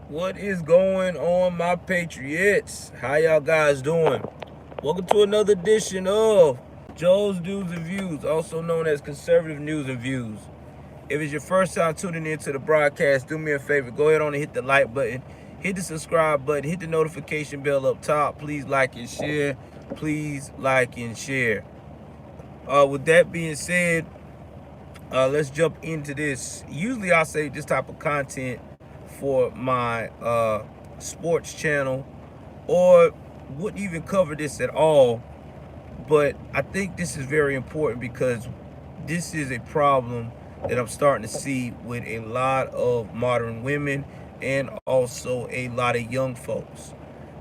What is going on, my patriots? How y'all guys doing? Welcome to another edition of Joel's News and Views, also known as Conservative News and Views. If it's your first time tuning into the broadcast, do me a favor. Go ahead on and hit the like button, hit the subscribe button, hit the notification bell up top. Please like and share. Please like and share. With that being said, let's jump into this. Usually I say this type of content for my sports channel, or wouldn't even cover this at all, but I think this is very important because this is a problem that I'm starting to see with a lot of modern women and also a lot of young folks.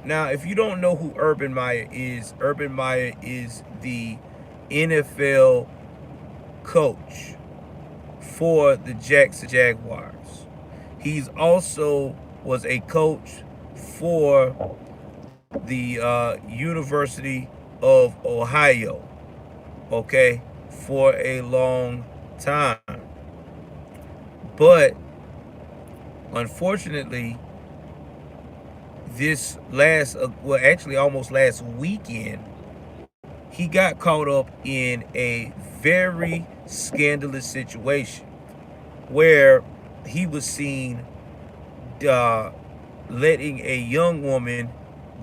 Now, if you don't know who Urban Myer is the NFL coach for the Jacksonville Jaguars. He's also was a coach for the University of Ohio, okay, for a long time. But unfortunately, this almost last weekend, he got caught up in a very scandalous situation where he was seen letting a young woman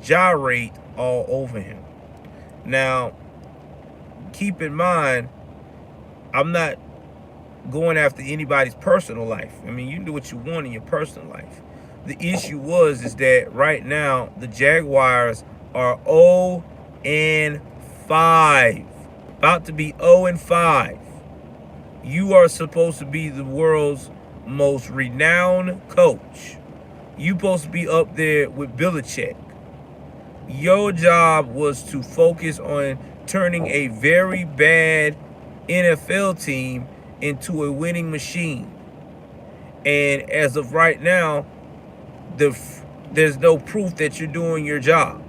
gyrate all over him. Now, keep in mind, I'm not going after anybody's personal life. I mean, you can do what you want in your personal life. The issue is that right now the Jaguars are 0-5, about to be 0-5. You are supposed to be the world's most renowned coach. You supposed to be up there with Belichick. Your job was to focus on turning a very bad NFL team into a winning machine. And as of right now, there's no proof that you're doing your job.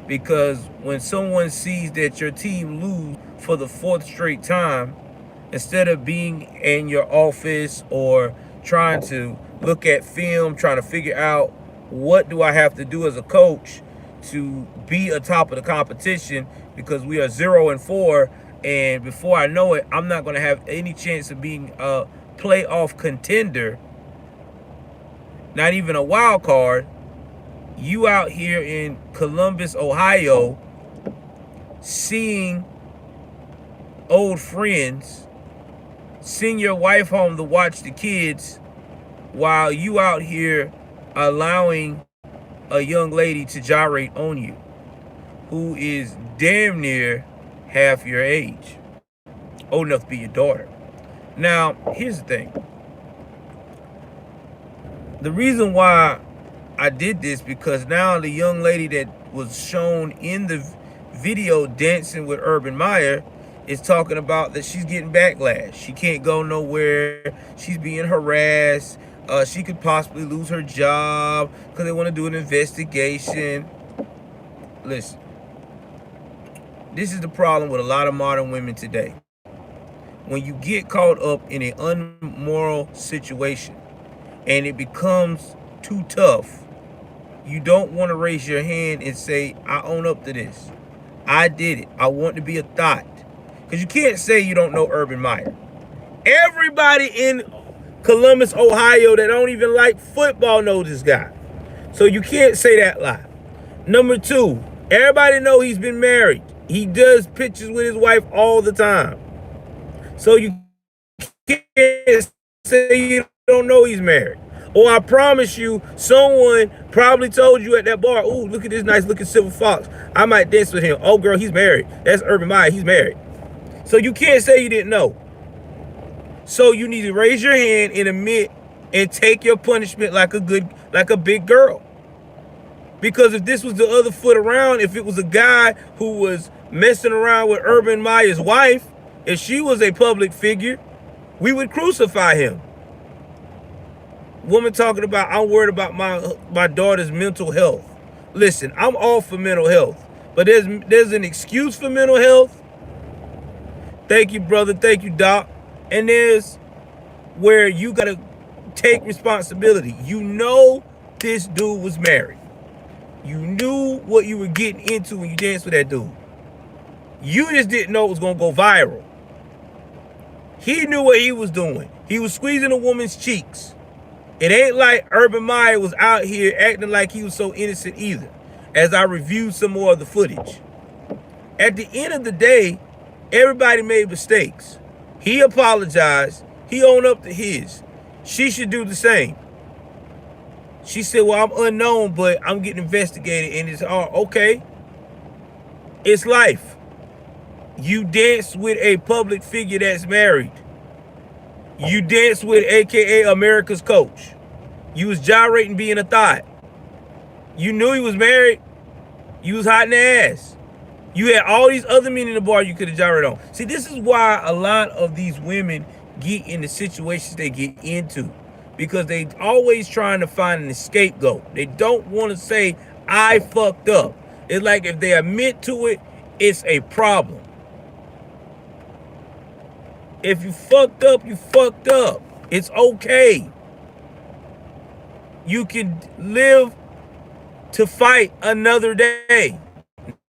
Because when someone sees that your team lose for the fourth straight time, instead of being in your office or trying to look at film, trying to figure out what do I have to do as a coach to be atop of the competition, because we are 0-4, and before I know it, I'm not going to have any chance of being a playoff contender, not even a wild card. You out here in Columbus, Ohio, seeing old friends, send your wife home to watch the kids while you out here allowing a young lady to gyrate on you who is damn near half your age, old enough to be your daughter. Now, here's the thing. The reason why I did this, because now the young lady that was shown in the video dancing with Urban Myer is talking about that she's getting backlash. She can't go nowhere. She's being harassed. She could possibly lose her job because they want to do an investigation. Listen, this is the problem with a lot of modern women today. When you get caught up in an unmoral situation and it becomes too tough, you don't want to raise your hand and say, I own up to this. I did it. I want to be a thot. Because you can't say you don't know Urban Myer. Everybody in Columbus, Ohio that don't even like football knows this guy. So you can't say that lie. Number two, everybody know he's been married. He does pictures with his wife all the time. So you can't say you don't know he's married. Or I promise you, someone probably told you at that bar, ooh, look at this nice looking silver fox. I might dance with him. Oh, girl, he's married. That's Urban Myer. He's married. So you can't say you didn't know. So you need to raise your hand and admit and take your punishment like a big girl. Because if this was the other foot around, if it was a guy who was messing around with Urban Meyer's wife, if she was a public figure, we would crucify him. Woman talking about, I'm worried about my daughter's mental health. Listen, I'm all for mental health, but there's an excuse for mental health. Thank you, brother. Thank you, Doc. And there's where you got to take responsibility. You know this dude was married. You knew what you were getting into when you danced with that dude. You just didn't know it was going to go viral. He knew what he was doing. He was squeezing a woman's cheeks. It ain't like Urban Myer was out here acting like he was so innocent either, as I reviewed some more of the footage. At the end of the day, everybody made mistakes. He apologized. He owned up to his. She should do the same. She said, well, I'm unknown, but I'm getting investigated, and it's all okay. It's life. You dance with a public figure that's married. You dance with AKA America's coach. You was gyrating being a thot. You knew he was married. You was hot in the ass. You had all these other men in the bar you could have gyrated on. See, this is why a lot of these women get in the situations they get into, because they always trying to find an scapegoat. They don't want to say, I fucked up. It's like if they admit to it, it's a problem. If you fucked up, you fucked up. It's okay. You can live to fight another day.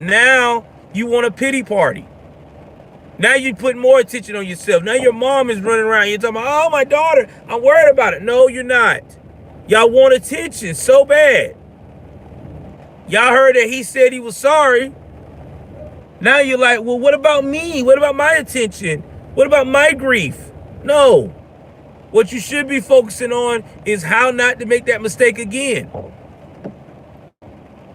Now you want a pity party. Now you put more attention on yourself. Now your mom is running around. You're talking about, oh, my daughter, I'm worried about it. No, you're not. Y'all want attention so bad. Y'all heard that he said he was sorry. Now you're like, well, what about me? What about my attention? What about my grief? No. What you should be focusing on is how not to make that mistake again.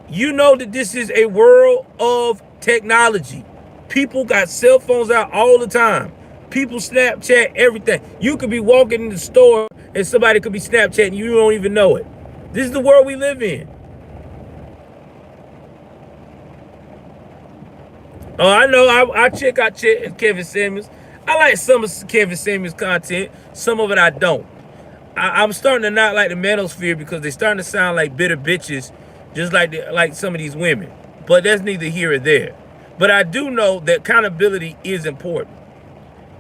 You know that this is a world of technology. People got cell phones out all the time. People Snapchat everything. You could be walking in the store and somebody could be Snapchatting you don't even know it. This is the world we live in. Oh, I know. I check out Kevin Samuels. I like some of Kevin Samuels' content. Some of it I don't. I'm starting to not like the manosphere because they're starting to sound like bitter bitches, just like some of these women. But that's neither here or there. But I do know that accountability is important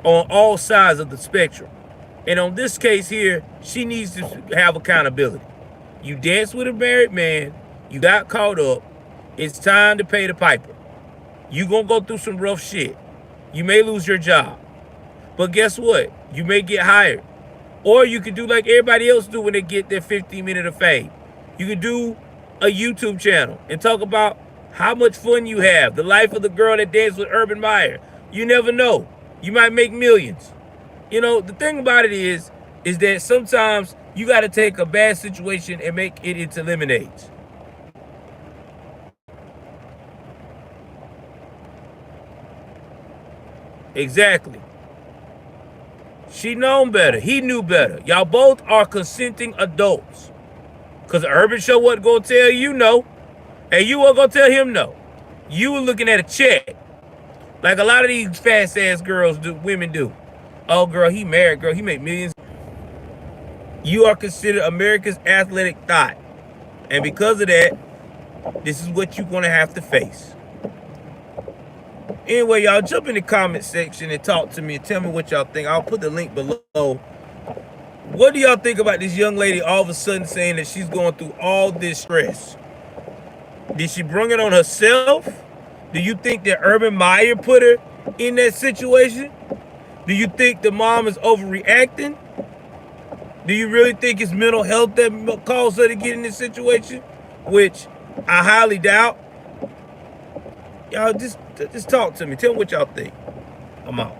on all sides of the spectrum. And on this case here, she needs to have accountability. You danced with a married man. You got caught up. It's time to pay the piper. You gonna go through some rough shit. You may lose your job. But guess what? You may get hired. Or you could do like everybody else do when they get their 15 minutes of fame. You could do a YouTube channel and talk about how much fun you have. The life of the girl that danced with Urban Myer. You never know. You might make millions. You know, the thing about it is that sometimes you got to take a bad situation and make it into lemonades. Exactly. She known better. He knew better. Y'all both are consenting adults. Because Urban show wasn't going to tell you no. And you weren't going to tell him no. You were looking at a check. Like a lot of these fast-ass girls do, women do. Oh, girl, he married, girl. He made millions. You are considered America's athletic thot. And because of that, this is what you're going to have to face. Anyway, y'all jump in the comment section and talk to me and tell me what y'all think. I'll put the link below. What do y'all think about this young lady all of a sudden saying that she's going through all this stress? Did she bring it on herself? Do you think that Urban Myer put her in that situation? Do you think the mom is overreacting? Do you really think it's mental health that caused her to get in this situation? Which I highly doubt. Y'all just talk to me. Tell me what y'all think. I'm out.